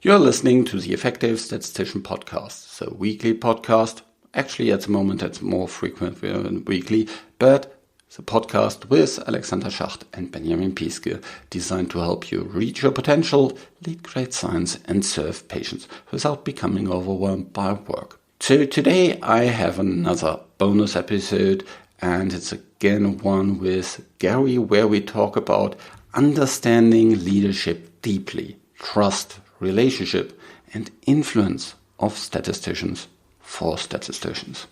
You're listening to the Effective Statistician podcast, so weekly podcast. Actually, at the moment, it's more frequent than weekly, but the podcast with Alexander Schacht and Benjamin Pieske, designed to help you reach your potential, lead great science, and serve patients without becoming overwhelmed by work. So today I have another bonus episode, and it's again one with Gary, where we talk about understanding leadership deeply, trust, relationship, and influence of statisticians for statisticians.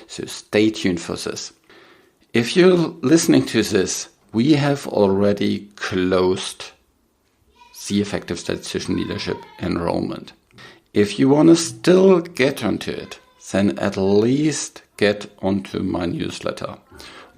So stay tuned for this. If you're listening to this, we have already closed the Effective Statistician Leadership enrollment. If you want to still get onto it, then at least get onto my newsletter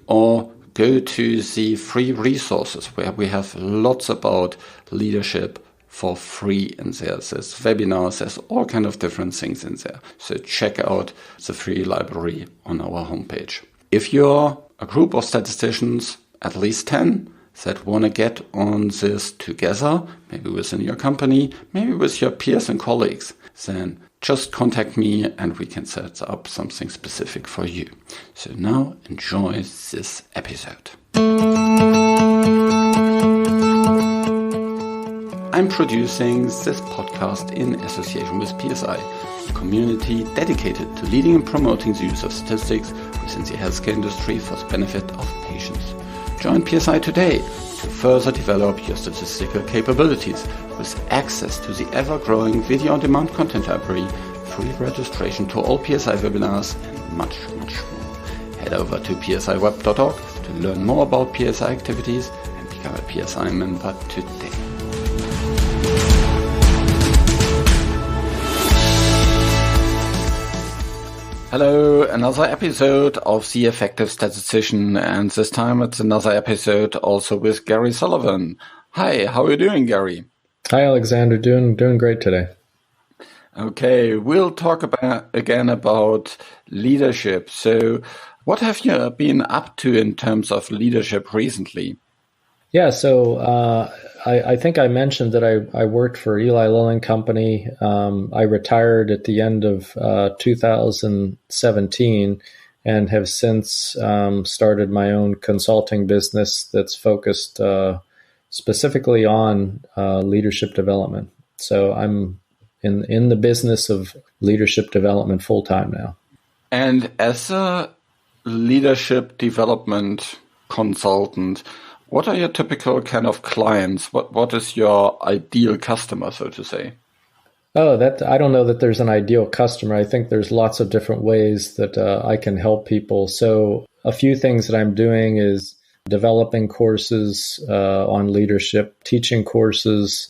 or go to the free resources where we have lots about leadership for free in there. There's webinars, there's all kind of different things in there. So check out the free library on our homepage. If you're a group of statisticians, at least 10, that want to get on this together, maybe within your company, maybe with your peers and colleagues, then just contact me and we can set up something specific for you. So now enjoy this episode. I'm producing this podcast in association with PSI, a community dedicated to leading and promoting the use of statistics within the healthcare industry for the benefit of patients. Join PSI today to further develop your statistical capabilities with access to the ever-growing video-on-demand content library, free registration to all PSI webinars, and much, much more. Head over to psiweb.org to learn more about PSI activities and become a PSI member today. Hello, another episode of The Effective Statistician, and this time it's another episode also with Gary Sullivan. Hi, how are you doing, Gary? Hi, Alexander. Doing great today. Okay, we'll talk again about leadership. So what have you been up to in terms of leadership recently? Yeah, so I think I mentioned that I worked for Eli Lilly and Company. I retired at the end of 2017 and have since started my own consulting business that's focused specifically on leadership development. So I'm in the business of leadership development full-time now. And as a leadership development consultant, what are your typical kind of clients? What is your ideal customer, so to say? Oh, I don't know that there's an ideal customer. I think there's lots of different ways that I can help people. So a few things that I'm doing is developing courses on leadership, teaching courses,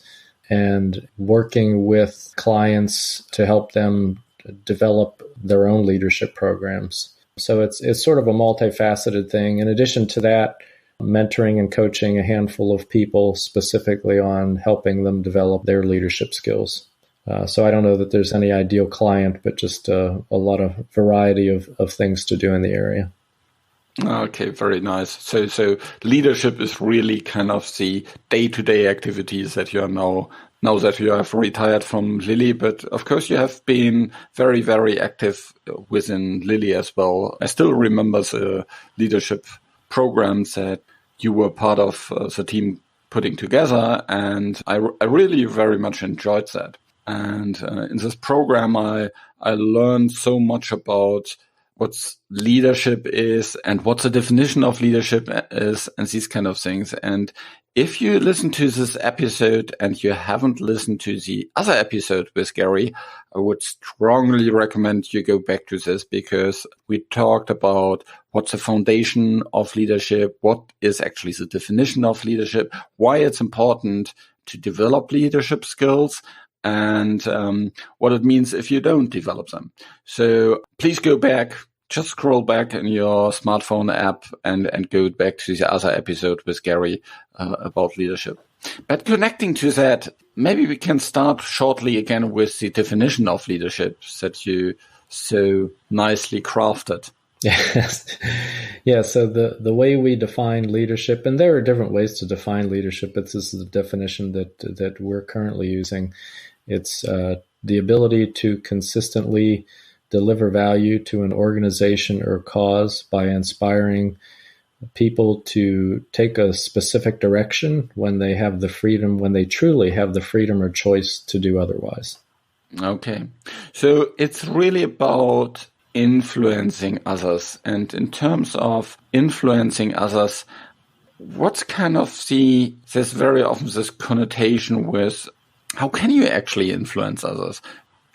and working with clients to help them develop their own leadership programs. So it's sort of a multifaceted thing. In addition to that, mentoring and coaching a handful of people specifically on helping them develop their leadership skills. So I don't know that there's any ideal client, but just a lot of variety of things to do in the area. Okay, very nice. So leadership is really kind of the day-to-day activities that you are now that you have retired from Lilly, but of course you have been very, very active within Lilly as well. I still remember the leadership programs that you were part of the team putting together, and I really very much enjoyed that. And in this program, I learned so much about what leadership is and what the definition of leadership is and these kind of things. And if you listen to this episode and you haven't listened to the other episode with Gary, I would strongly recommend you go back to this, because we talked about what's the foundation of leadership, what is actually the definition of leadership, why it's important to develop leadership skills, and what it means if you don't develop them. So please go back, just scroll back in your smartphone app and go back to the other episode with Gary about leadership. But connecting to that, maybe we can start shortly again with the definition of leadership that you so nicely crafted. Yes. Yeah. So the way we define leadership, and there are different ways to define leadership, but this is the definition that we're currently using, It's the ability to consistently deliver value to an organization or cause by inspiring people to take a specific direction when they have the freedom, when they truly have the freedom or choice to do otherwise. Okay. So it's really about influencing others. And in terms of influencing others, what's kind of there's very often this connotation with how can you actually influence others?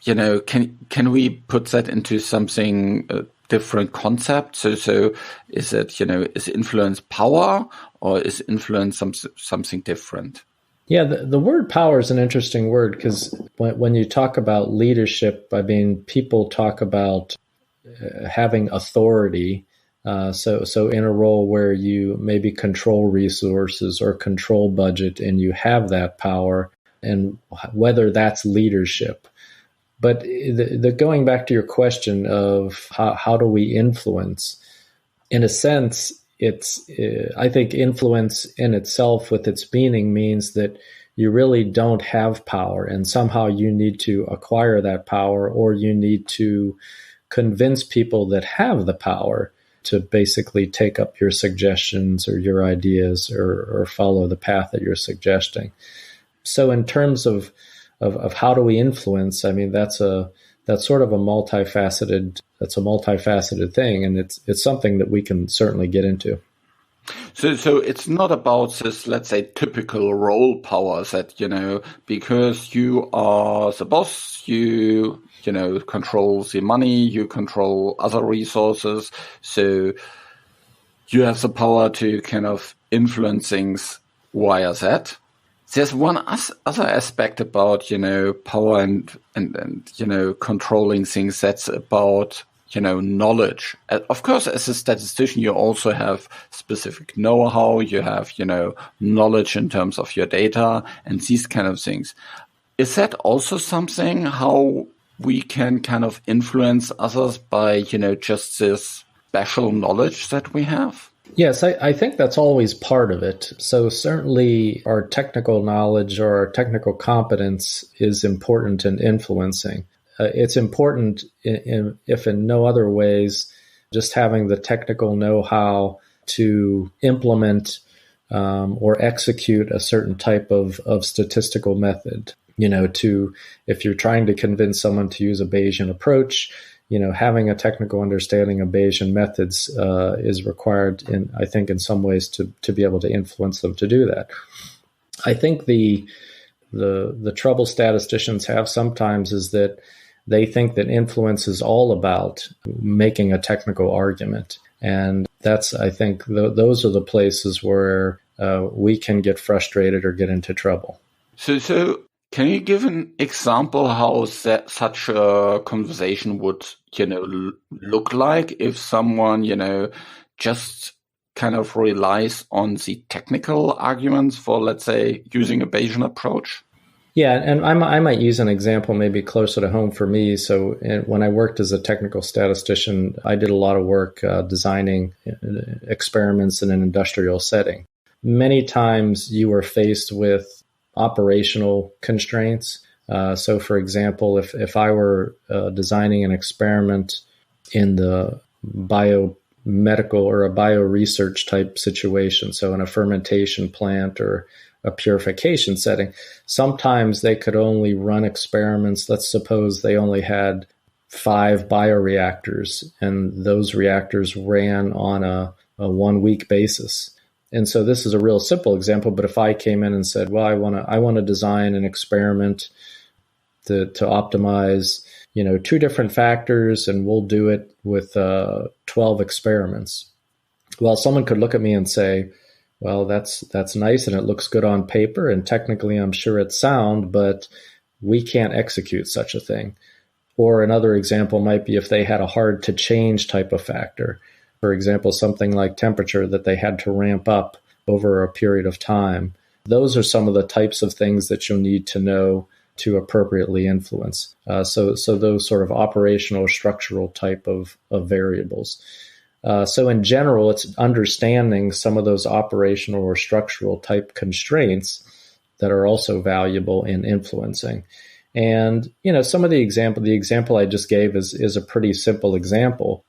Can we put that into something different concept? So is it, is influence power or is influence something different? Yeah, the word power is an interesting word because when you talk about leadership, I mean, people talk about having authority. So in a role where you maybe control resources or control budget and you have that power, and whether that's leadership. But the going back to your question of how do we influence, in a sense, I think influence in itself with its meaning means that you really don't have power and somehow you need to acquire that power, or you need to convince people that have the power to basically take up your suggestions or your ideas or follow the path that you're suggesting. So in terms of how do we influence, I mean, that's sort of a multifaceted thing, and it's something that we can certainly get into. So it's not about this, let's say, typical role powers that, because you are the boss, you control the money, you control other resources. So you have the power to kind of influence things via that. There's one other aspect about, power and controlling things. That's about, knowledge. Of course, as a statistician, you also have specific know-how. You have, knowledge in terms of your data and these kind of things. Is that also something how we can kind of influence others by, just this special knowledge that we have? Yes, I think that's always part of it. So certainly our technical knowledge or our technical competence is important in influencing. It's important, if in no other ways, just having the technical know-how to implement or execute a certain type of statistical method. If you're trying to convince someone to use a Bayesian approach, having a technical understanding of Bayesian methods is required, I think, in some ways to be able to influence them to do that. I think the trouble statisticians have sometimes is that they think that influence is all about making a technical argument. And that's, I think, those are the places where we can get frustrated or get into trouble. So can you give an example how such a conversation would, look like if someone, just kind of relies on the technical arguments for, let's say, using a Bayesian approach? Yeah, and I might use an example maybe closer to home for me. So when I worked as a technical statistician, I did a lot of work designing experiments in an industrial setting. Many times you are faced with operational constraints. So, for example, if I were designing an experiment in the biomedical or a bioresearch type situation, so in a fermentation plant or a purification setting, sometimes they could only run experiments. Let's suppose they only had 5 bioreactors, and those reactors ran on a 1-week basis. And so this is a real simple example, but if I came in and said, well, I want to design an experiment to optimize, 2 different factors, and we'll do it with 12 experiments. Well, someone could look at me and say, well, that's nice and it looks good on paper, and technically I'm sure it's sound, but we can't execute such a thing. Or another example might be if they had a hard to change type of factor. For example, something like temperature that they had to ramp up over a period of time. Those are some of the types of things that you'll need to know to appropriately influence. So those sort of operational, structural type of variables. So in general, it's understanding some of those operational or structural type constraints that are also valuable in influencing. And, some of the example I just gave is a pretty simple example,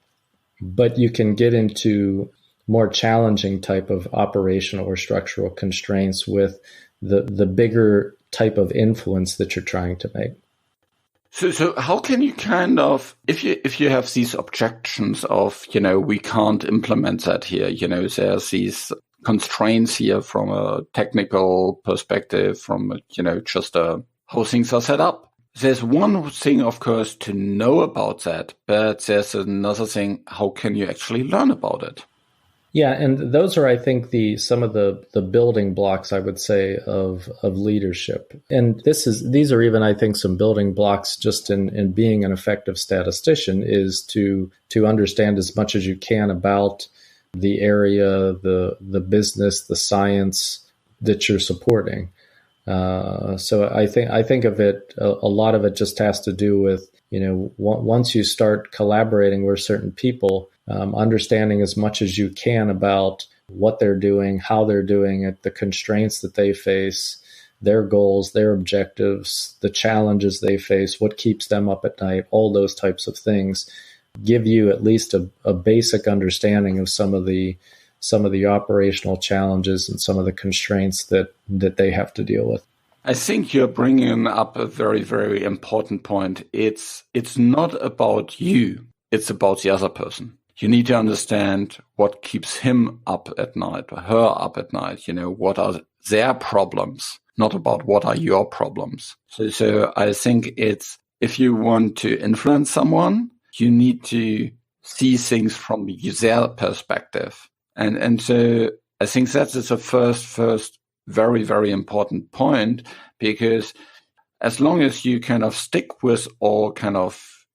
but you can get into more challenging type of operational or structural constraints with the bigger type of influence that you're trying to make. So how can you if you have these objections of, we can't implement that here, there's these constraints here from a technical perspective, from, just how things are set up. There's one thing, of course, to know about that, but there's another thing, how can you actually learn about it? Yeah, and those are, I think, some of the building blocks, I would say, of leadership. And these are even, I think, some building blocks just in being an effective statistician, is to understand as much as you can about the area, the business, the science that you're supporting. So I think of it, a lot of it just has to do with, once you start collaborating with certain people, understanding as much as you can about what they're doing, how they're doing it, the constraints that they face, their goals, their objectives, the challenges they face, what keeps them up at night, all those types of things give you at least a basic understanding of some of the operational challenges and some of the constraints that they have to deal with. I think you're bringing up a very, very important point. It's not about you. It's about the other person. You need to understand what keeps him up at night or her up at night. What are their problems, not about what are your problems. So I think if you want to influence someone, you need to see things from their perspective. And so I think that is the first very, very important point, because as long as you kind of stick with all kind of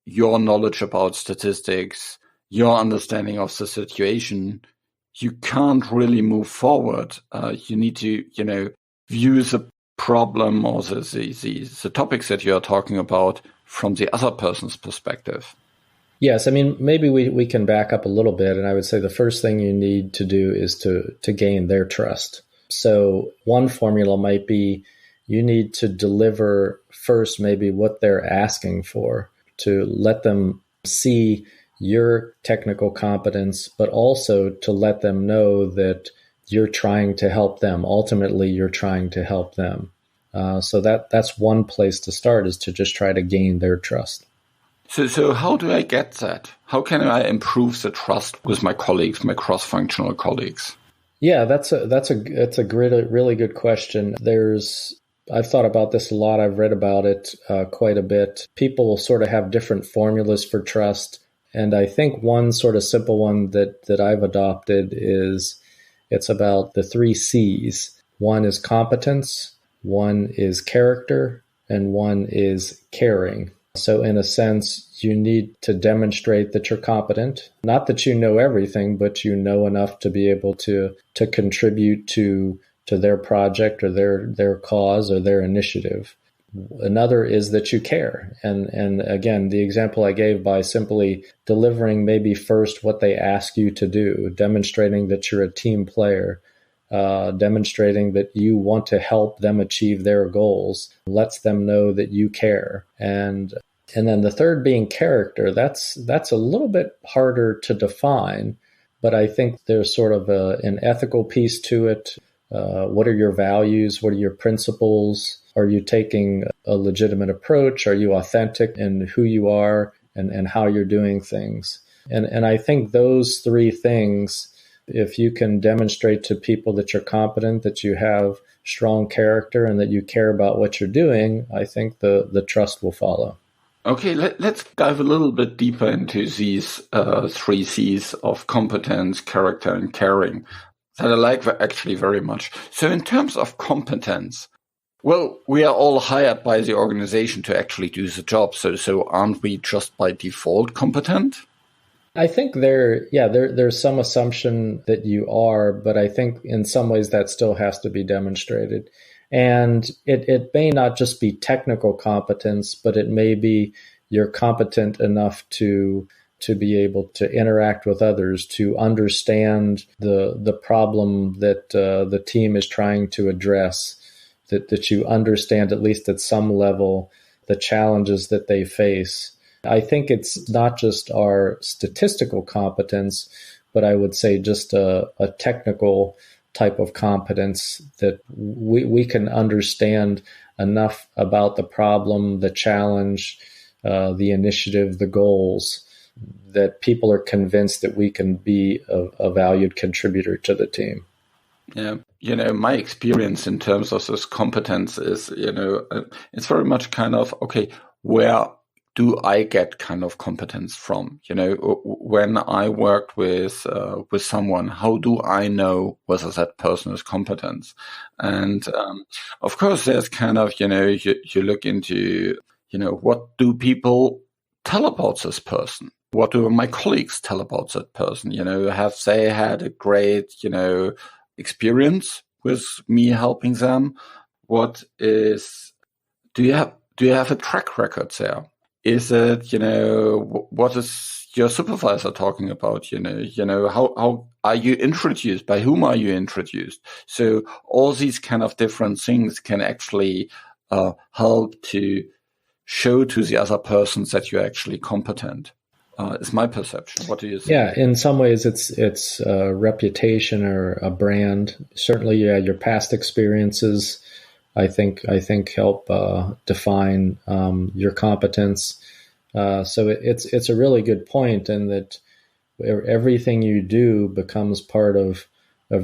your knowledge about statistics, your understanding of the situation, you can't really move forward. You need to, view the problem or the topics that you're talking about from the other person's perspective. Yes, I mean, maybe we can back up a little bit, and I would say the first thing you need to do is to gain their trust. So one formula might be you need to deliver first maybe what they're asking for, to let them see your technical competence, but also to let them know that you're trying to help them. Ultimately, you're trying to help them. So that's one place to start, is to just try to gain their trust. So how do I get that? How can I improve the trust with my colleagues, my cross-functional colleagues? Yeah, that's a really good question. I've thought about this a lot. I've read about it quite a bit. People sort of have different formulas for trust. And I think one sort of simple one that I've adopted is it's about the 3 C's. One is competence, one is character, and one is caring. So in a sense, you need to demonstrate that you're competent. Not that you know everything, but you know enough to be able to contribute to their project or their cause or their initiative. Another is that you care. And again, the example I gave by simply delivering maybe first what they ask you to do, demonstrating that you're a team player, demonstrating that you want to help them achieve their goals, lets them know that you care. And then the third being character. That's a little bit harder to define, but I think there's sort of an ethical piece to it. What are your values? What are your principles? Are you taking a legitimate approach? Are you authentic in who you are and how you're doing things? And I think those 3 things, if you can demonstrate to people that you're competent, that you have strong character, and that you care about what you're doing, I think the trust will follow. Okay, let's dive a little bit deeper into these 3 C's of competence, character, and caring that I like actually very much. So in terms of competence, well, we are all hired by the organization to actually do the job. So aren't we just by default competent? I think there's some assumption that you are, but I think in some ways that still has to be demonstrated. And it may not just be technical competence, but it may be you're competent enough to be able to interact with others, to understand the problem that the team is trying to address, that you understand, at least at some level, the challenges that they face. I think it's not just our statistical competence, but I would say just a technical type of competence that we can understand enough about the problem, the challenge, the initiative, the goals, that people are convinced that we can be a valued contributor to the team. Yeah. My experience in terms of this competence is, it's very much kind of, okay, where do I get kind of competence from? When I work with someone, how do I know whether that person is competent? And of course, there's kind of, you look into, what do people tell about this person? What do my colleagues tell about that person? Have they had a great, experience with me helping them? Do you have a track record there? Is it, what is your supervisor talking about? How are you introduced? By whom are you introduced? So all these kind of different things can actually help to show to the other persons that you're actually competent. Is my perception. What do you think? Yeah, in some ways it's a reputation or a brand. Certainly, your past experiences, I think help define your competence. So it's a really good point, in that everything you do becomes part of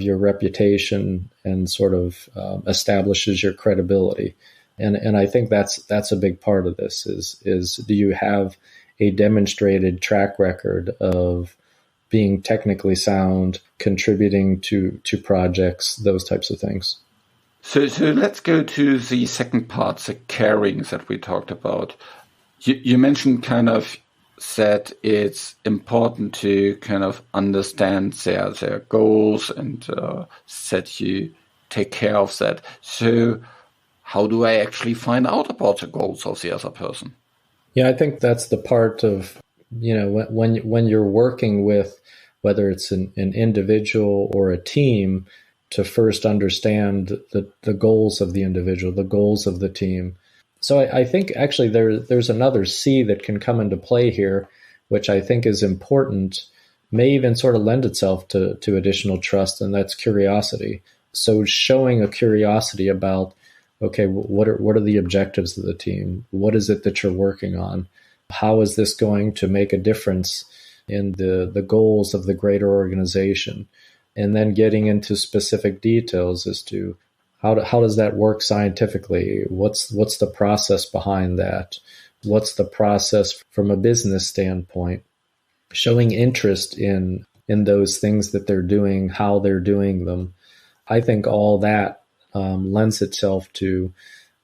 your reputation and sort of establishes your credibility. And I think that's a big part of this is do you have a demonstrated track record of being technically sound, contributing to projects, those types of things. So let's go to the second part, the caring that we talked about. You mentioned kind of that it's important to kind of understand their goals and that you take care of that. So how do I actually find out about the goals of the other person? Yeah, I think that's the part of, when you're working with, whether it's an individual or a team, to first understand the goals of the individual, the goals of the team. So I think actually there's another C that can come into play here, which I think is important, may even sort of lend itself to additional trust, and that's curiosity. So showing a curiosity about, okay, what are the objectives of the team? What is it that you're working on? How is this going to make a difference in the goals of the greater organization? And then getting into specific details as to how does that work scientifically? What's the process behind that? What's the process from a business standpoint? Showing interest in those things that they're doing, how they're doing them. I think all that lends itself to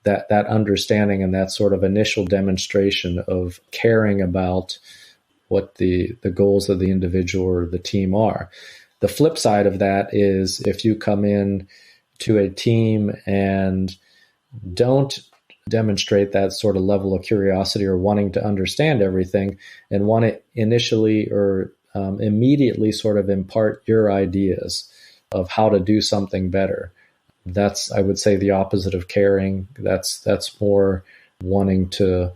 that understanding and that sort of initial demonstration of caring about what the goals of the individual or the team are. The flip side of that is if you come in to a team and don't demonstrate that sort of level of curiosity or wanting to understand everything and want to initially or immediately sort of impart your ideas of how to do something better. That's, I would say, the opposite of caring. That's more wanting to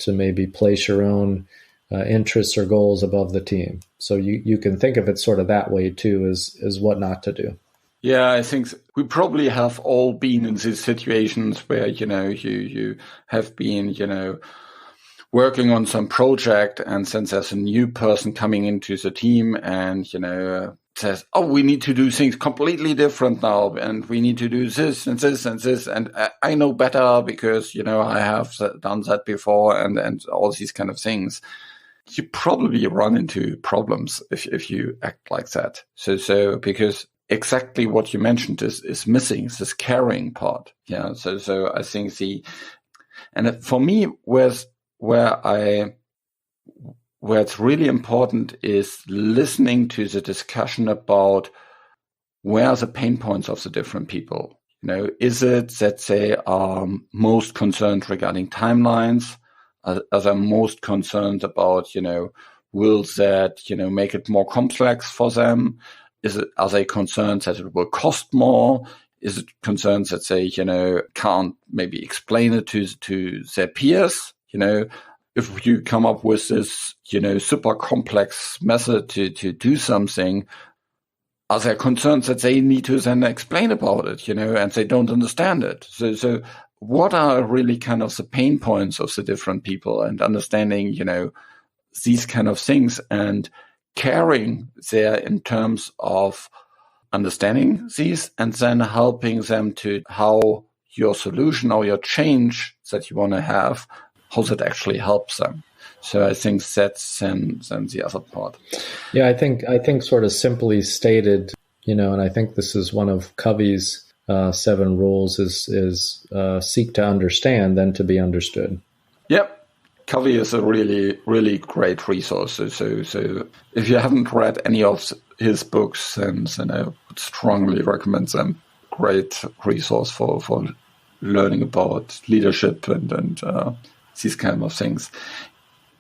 maybe place your own interests or goals above the team. So you can think of it sort of that way too, as what not to do. Yeah, I think we probably have all been in these situations where, you have been, working on some project, and since there's a new person coming into the team and, says, oh, we need to do things completely different now, and we need to do this and this and this, and I know better because, I have done that before, and all these kind of things. You probably run into problems if you act like that. So because exactly what you mentioned is missing, this caring part. Yeah. So I think and for me, where it's really important is listening to the discussion about where are the pain points of the different people. Is it that they are most concerned regarding timelines? Are they most concerned about, will that, make it more complex for them? Are they concerned that it will cost more? Is it concerns that they, can't maybe explain it to their peers? If you come up with this, super complex method to do something, are there concerns that they need to then explain about it, and they don't understand it? So what are really kind of the pain points of the different people, and understanding, these kind of things and caring there in terms of understanding these and then helping them to how your solution or your change that you want to have, how that actually helps them. So I think that's then the other part. Yeah, I think sort of simply stated, and I think this is one of Covey's 7 rules is seek to understand, then to be understood. Yep. Covey is a really, really great resource. So if you haven't read any of his books, then I would strongly recommend them. Great resource for learning about leadership and these kind of things.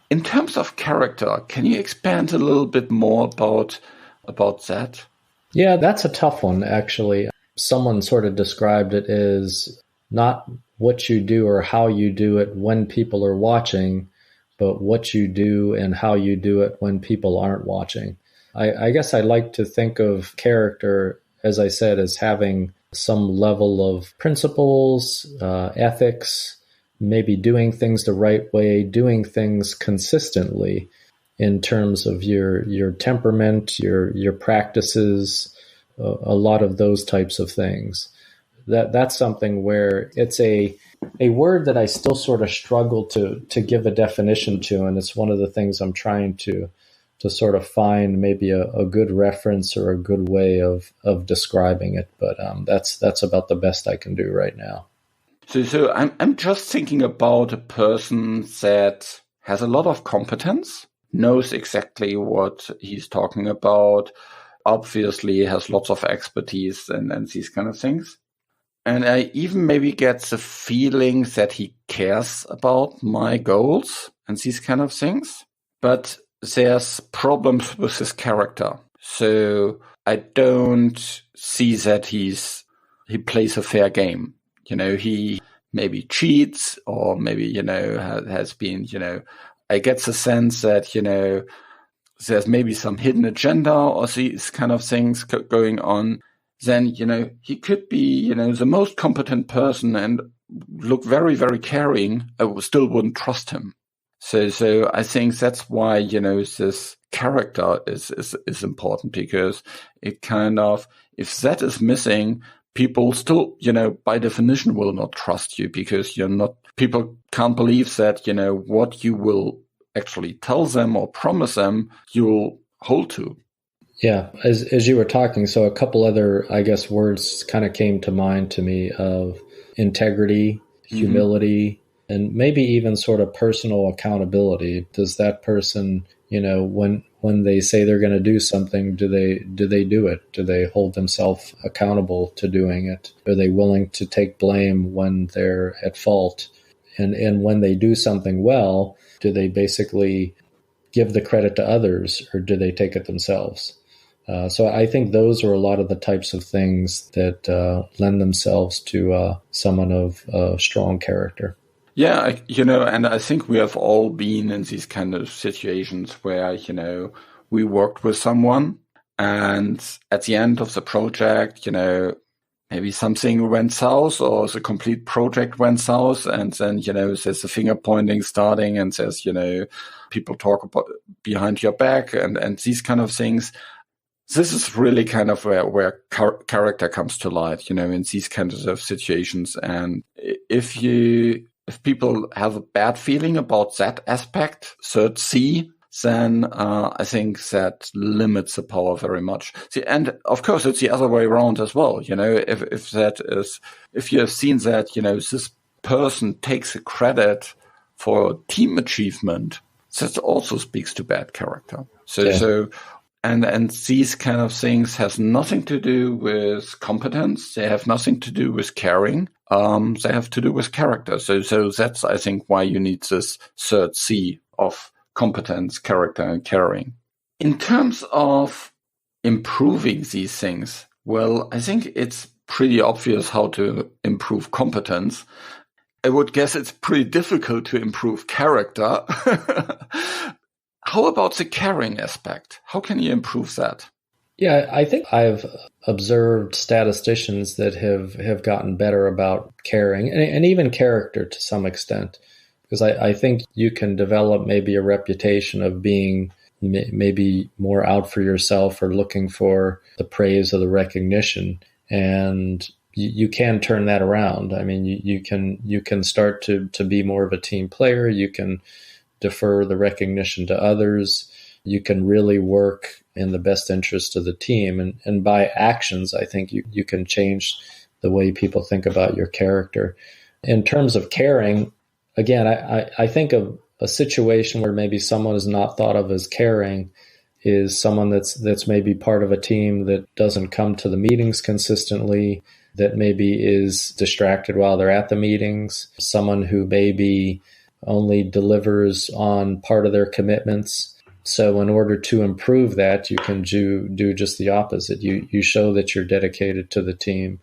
In terms of character, can you expand a little bit more about that? Yeah, that's a tough one, actually. Someone sort of described it as not what you do or how you do it when people are watching, but what you do and how you do it when people aren't watching. I guess I like to think of character, as I said, as having some level of principles, ethics, maybe doing things the right way, doing things consistently in terms of your temperament, your practices, a lot of those types of things. That's something where it's a word that I still sort of struggle to give a definition to, and it's one of the things I'm trying to sort of find maybe a good reference or a good way of describing it. But that's about the best I can do right now. So I'm just thinking about a person that has a lot of competence, knows exactly what he's talking about, obviously has lots of expertise and these kind of things. And I even maybe get the feeling that he cares about my goals and these kind of things. But there's problems with his character. So I don't see that he plays a fair game. He maybe cheats or maybe, has been, I get the sense that, there's maybe some hidden agenda or these kind of things going on. Then, he could be, the most competent person and look very, very caring. I still wouldn't trust him. So I think that's why, this character is important, because it kind of, if that is missing, people still, by definition will not trust you, because people can't believe that, what you will actually tell them or promise them, you'll hold to. Yeah, as you were talking, so a couple other, I guess, words kind of came to mind to me of integrity, humility, and maybe even sort of personal accountability. Does that person, when they say they're going to do something, do they do it? Do they hold themselves accountable to doing it? Are they willing to take blame when they're at fault? And when they do something well, do they basically give the credit to others, or do they take it themselves? So I think those are a lot of the types of things that lend themselves to someone of strong character. Yeah, and I think we have all been in these kind of situations where, we worked with someone and at the end of the project, maybe something went south or the complete project went south, and then, there's the finger pointing starting, and there's, people talk about behind your back and these kind of things. This is really kind of where character comes to light, in these kinds of situations. And if people have a bad feeling about that aspect, third C, then I think that limits the power very much. See, and of course, it's the other way around as well. If you have seen that, this person takes the credit for team achievement, that also speaks to bad character. And these kind of things has nothing to do with competence. They have nothing to do with caring. They have to do with character. So that's, I think, why you need this third C of competence, character, and caring. In terms of improving these things, well, I think it's pretty obvious how to improve competence. I would guess it's pretty difficult to improve character. How about the caring aspect? How can you improve that? Yeah, I think I've observed statisticians that have gotten better about caring and even character to some extent. Because I think you can develop maybe a reputation of being maybe more out for yourself or looking for the praise or the recognition. And you can turn that around. I mean, you can start to be more of a team player. You can defer the recognition to others. You can really work in the best interest of the team. And by actions, I think you can change the way people think about your character. In terms of caring, again, I think of a situation where maybe someone is not thought of as caring is someone that's maybe part of a team that doesn't come to the meetings consistently, that maybe is distracted while they're at the meetings, someone who maybe only delivers on part of their commitments. So in order to improve that, you can do just the opposite. You show that you're dedicated to the team.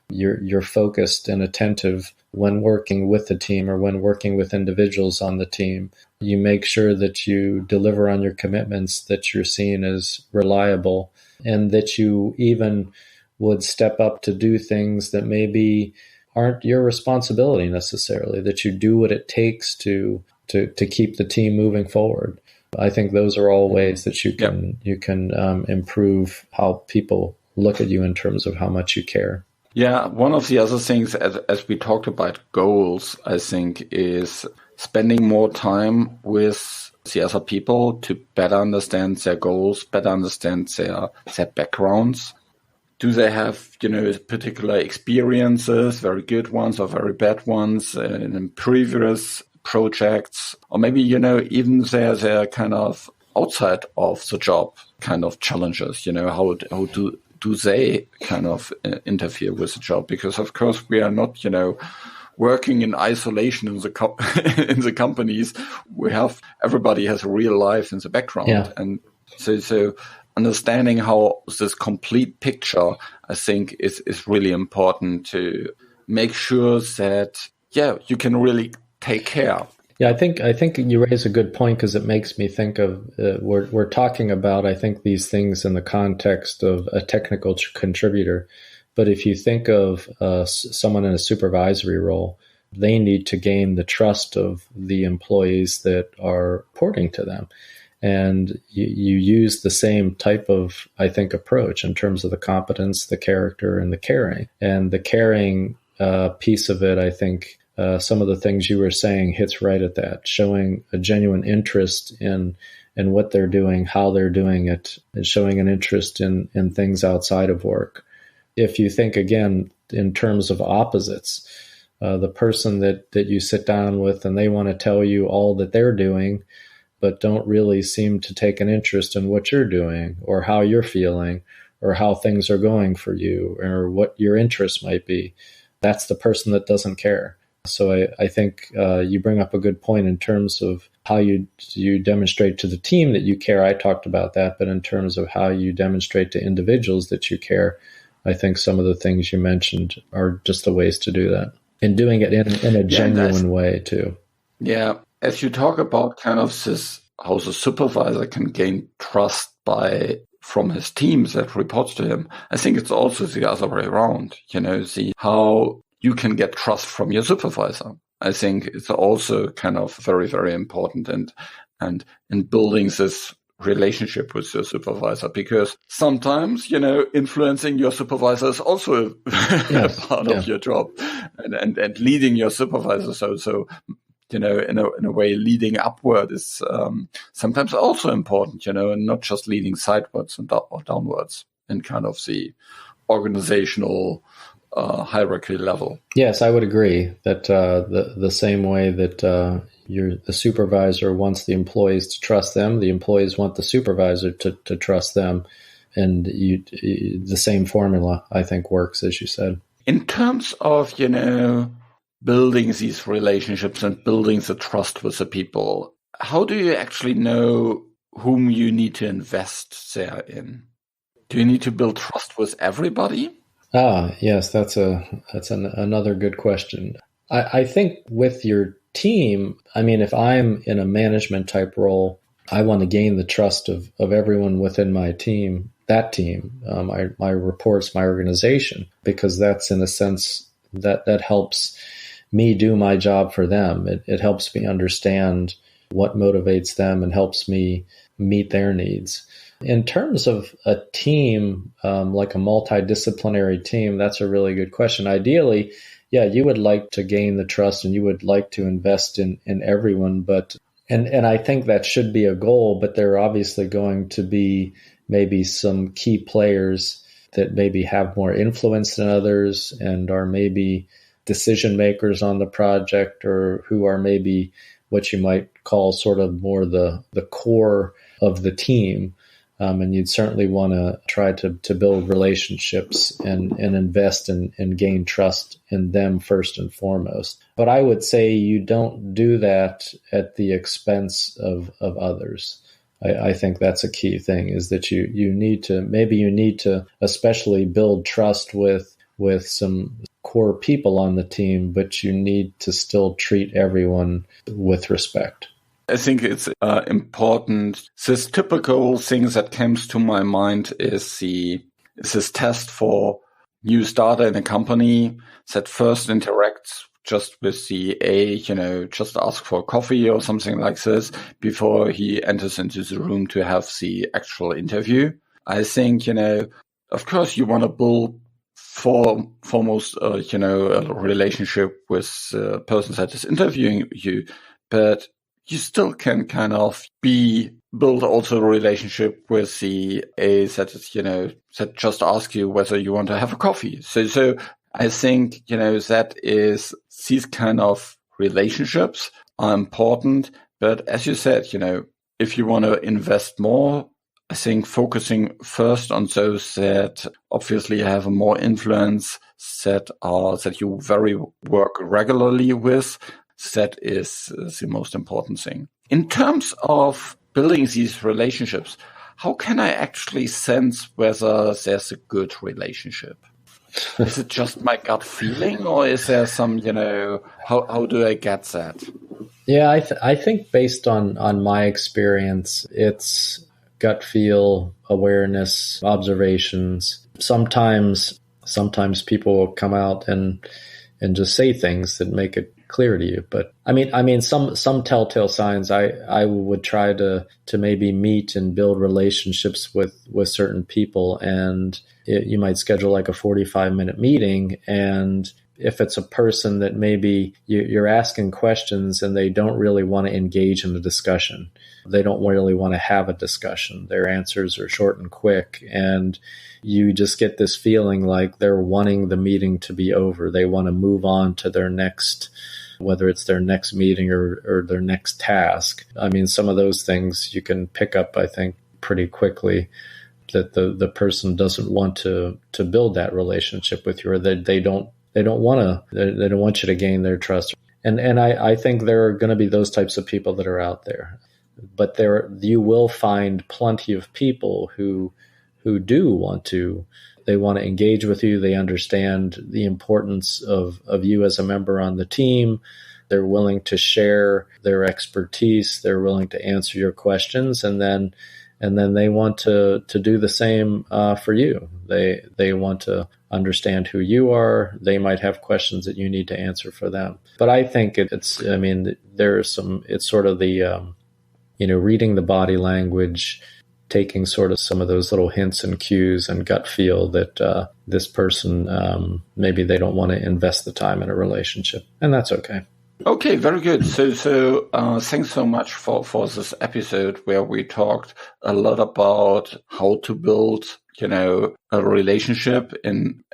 You're focused and attentive when working with the team or when working with individuals on the team. You make sure that you deliver on your commitments, that you're seen as reliable, and that you even would step up to do things that maybe aren't your responsibility necessarily, that you do what it takes to keep the team moving forward. I think those are all ways that you can improve how people look at you in terms of how much you care. Yeah, one of the other things, as we talked about goals, I think, is spending more time with the other people to better understand their goals, better understand their backgrounds. Do they have, particular experiences, very good ones or very bad ones in previous projects? Or maybe, even they're kind of outside of the job kind of challenges, how do they kind of interfere with the job? Because of course we are not, working in isolation in the companies. Everybody has a real life in the background. Yeah. And so understanding how this complete picture, I think, is really important to make sure that, you can really take care. Yeah, I think you raise a good point because it makes me think of we're talking about, I think, these things in the context of a technical contributor. But if you think of someone in a supervisory role, they need to gain the trust of the employees that are reporting to them. And you use the same type of, I think, approach in terms of the competence, the character, and the caring. And the caring piece of it, I think, some of the things you were saying hits right at that, showing a genuine interest in what they're doing, how they're doing it, and showing an interest in things outside of work. If you think, again, in terms of opposites, the person that you sit down with and they want to tell you all that they're doing, but don't really seem to take an interest in what you're doing or how you're feeling or how things are going for you or what your interests might be, that's the person that doesn't care. So I think you bring up a good point in terms of how you demonstrate to the team that you care. I talked about that, but in terms of how you demonstrate to individuals that you care, I think some of the things you mentioned are just the ways to do that and doing it in a genuine way too. Yeah. As you talk about kind of this, how the supervisor can gain trust from his teams that reports to him, I think it's also the other way around, how you can get trust from your supervisor. I think it's also kind of very, very important and in building this relationship with your supervisor, because sometimes, influencing your supervisor is also part of your job and leading your supervisor. So, in a way, leading upward is sometimes also important, and not just leading sidewards or downwards in kind of the organizational hierarchy level. Yes, I would agree that the same way that the supervisor wants the employees to trust them, the employees want the supervisor to trust them, and the same formula, I think, works, as you said. In terms of, building these relationships and building the trust with the people, how do you actually know whom you need to invest there in? Do you need to build trust with everybody? Yes, another good question. I think with your team, I mean, if I'm in a management type role, I want to gain the trust of everyone within my team, my reports, my organization, because that's in a sense that helps me do my job for them. It helps me understand what motivates them and helps me meet their needs. In terms of a team, like a multidisciplinary team, that's a really good question. Ideally, yeah, you would like to gain the trust and you would like to invest in everyone, and I think that should be a goal, but there are obviously going to be maybe some key players that maybe have more influence than others and are maybe decision makers on the project, or who are maybe what you might call sort of more the core of the team. And you'd certainly want to try to build relationships and invest and gain trust in them first and foremost. But I would say you don't do that at the expense of others. I think that's a key thing, is that you need to especially build trust with some core people on the team, but you need to still treat everyone with respect. I think it's important. This typical thing that comes to my mind is this test for new starter in a company that first interacts just with the just ask for coffee or something like this before he enters into the room to have the actual interview. I think, of course you want to build foremost, a relationship with the person that is interviewing you, but you still can kind of build also a relationship with the A that is, that just ask you whether you want to have a coffee. So I think, that is, these kind of relationships are important. But as you said, if you want to invest more, I think focusing first on those that obviously have more influence, that you work regularly with, that is the most important thing. In terms of building these relationships, how can I actually sense whether there's a good relationship? Is it just my gut feeling, or is there some, how do I get that? Yeah, I think based on my experience, it's gut feel, awareness, observations. Sometimes people will come out and just say things that make it clear to you. But I mean, some telltale signs I would try to maybe meet and build relationships with certain people, and you might schedule like a 45-minute meeting, and if it's a person that maybe you're asking questions and they don't really want to engage in a discussion, they don't really want to have a discussion, their answers are short and quick, and you just get this feeling like they're wanting the meeting to be over. They want to move on to their next, whether it's their next meeting or their next task. I mean, some of those things you can pick up, I think, pretty quickly, that the person doesn't want to build that relationship with you, or that they don't want you to gain their trust. And I think there are going to be those types of people that are out there. But you will find plenty of people who do want to engage with you. They understand the importance of you as a member on the team. They're willing to share their expertise. They're willing to answer your questions, and then they want to do the same for you. They want to understand who you are. They might have questions that you need to answer for them. But I think it's sort of the reading the body language, taking sort of some of those little hints and cues and gut feel that this person, maybe they don't want to invest the time in a relationship, and that's okay. Okay, very good. So thanks so much for this episode where we talked a lot about how to build, a relationship,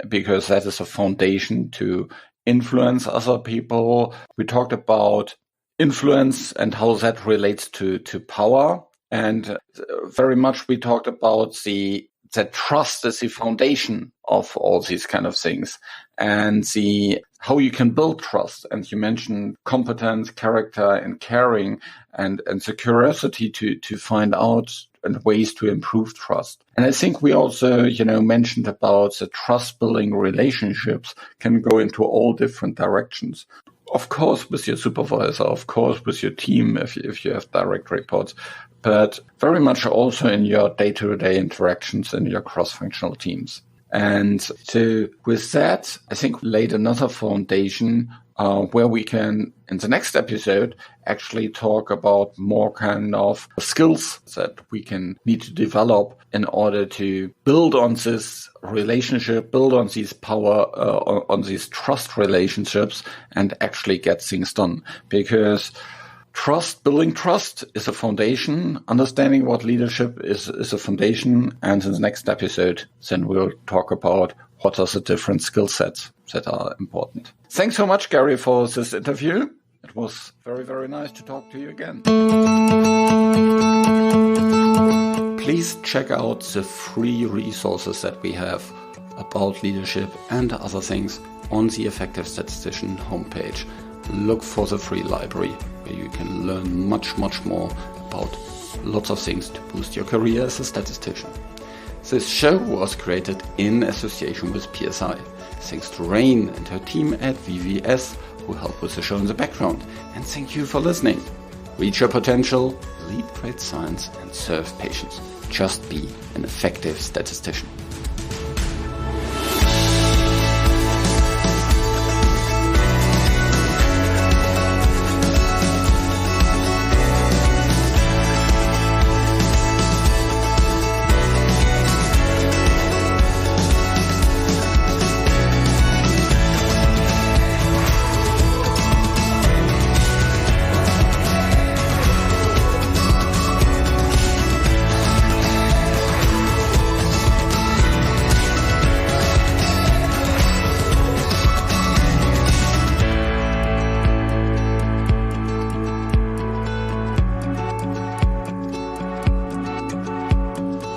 because that is a foundation to influence other people. We talked about influence and how that relates to power. And very much we talked about that trust is the foundation of all these kind of things. and see how you can build trust. And you mentioned competence, character, and caring, and the curiosity to find out and ways to improve trust. And I think we also, mentioned about the trust building relationships can go into all different directions. Of course, with your supervisor, of course, with your team, if you have direct reports, but very much also in your day-to-day interactions in your cross-functional teams. And so with that, I think we laid another foundation where we can, in the next episode, actually talk about more kind of skills that we can need to develop in order to build on this relationship, build on these power, on these trust relationships, and actually get things done. Because building trust is a foundation. Understanding what leadership is a foundation. And in the next episode, then we'll talk about what are the different skill sets that are important. Thanks so much, Gary, for this interview. It was very, very nice to talk to you again. Please check out the free resources that we have about leadership and other things on the Effective Statistician homepage. Look for the free library where you can learn much, much more about lots of things to boost your career as a statistician. This show was created in association with PSI. Thanks to Rain and her team at VVS who help with the show in the background. And thank you for listening. Reach your potential, lead great science, and serve patients. Just be an effective statistician.